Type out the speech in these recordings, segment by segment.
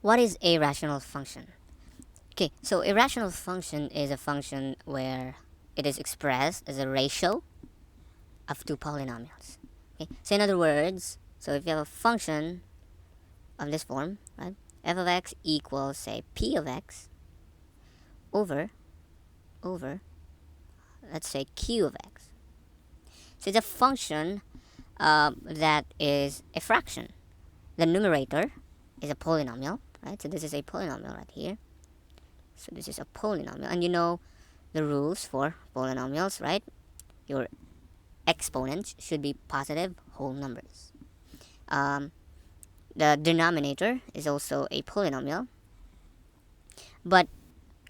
what is a rational function? Okay, so a rational function is a function where it is expressed as a ratio of two polynomials. Okay, so in other words, so if you have a function of this form, right, f of x equals, say, p of x over, let's say, q of x. So it's a function that is a fraction. The numerator is a polynomial, right? So this is a polynomial right here. So this is a polynomial, and you know the rules for polynomials, right? Your exponents should be positive whole numbers. The denominator is also a polynomial, but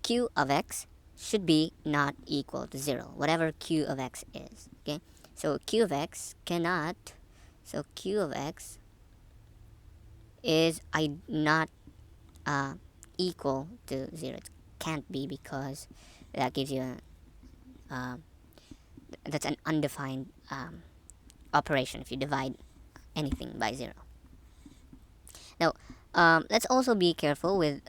q of x should be not equal to 0, whatever q of x is. Okay, so q of x cannot, so q of x is not equal to 0. It can't be, because that gives you that's an undefined operation if you divide anything by 0. Now, let's also be careful with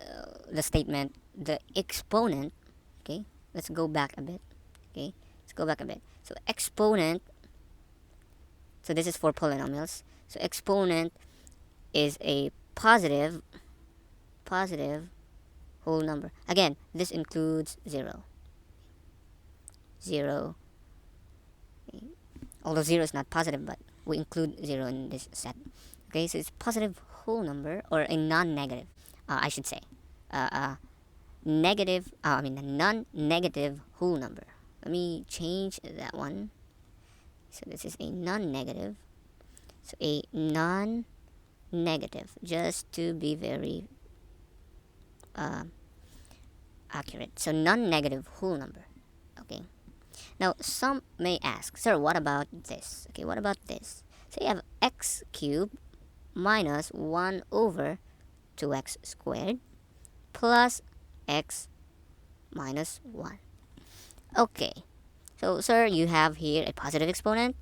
the statement, the exponent. Okay, let's go back a bit. Okay, let's go back a bit. So exponent, so this is for polynomials. So exponent is a positive whole number. Again, this includes 0. 0. Although 0 is not positive, but we include 0 in this set. Okay, so it's positive whole number, or a non-negative, I should say. Negative, I mean a non-negative whole number. Let me change that one. So this is a non-negative. So a non-negative, just to be very accurate. So non-negative whole number. Okay. Now some may ask, sir, what about this? Okay, what about this? So you have x cubed minus 1 over 2x squared plus x minus 1. Okay, so sir, you have here a positive exponent.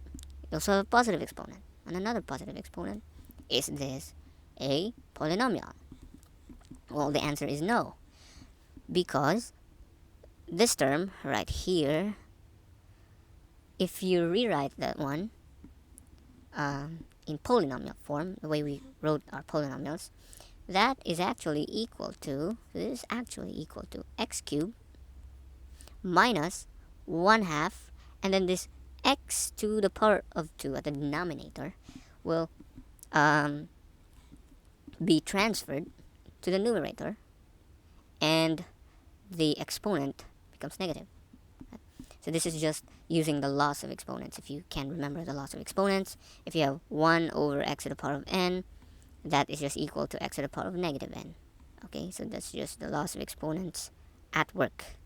You also have a positive exponent and another positive exponent. Is this a polynomial? Well, the answer is no, because this term right here, if you rewrite that one in polynomial form, the way we wrote our polynomials, that is actually equal to, this is actually equal to x cubed minus 1/2, and then this x to the power of 2 at the denominator will be transferred to the numerator, and the exponent becomes negative. So this is just using the loss of exponents. If you can remember the loss of exponents, if you have 1 over x to the power of n, that is just equal to x to the power of negative n. Okay, so that's just the loss of exponents at work.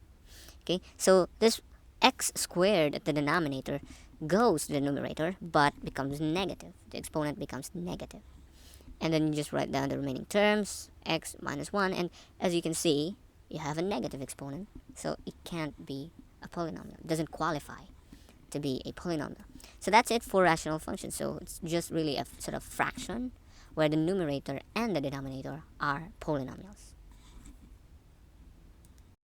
Okay, so this x squared at the denominator goes to the numerator but becomes negative. The exponent becomes negative. And then you just write down the remaining terms, x minus 1, and as you can see, you have a negative exponent, so it can't be a polynomial. It doesn't qualify to be a polynomial. So that's it for rational functions. So it's just really a sort of fraction where the numerator and the denominator are polynomials.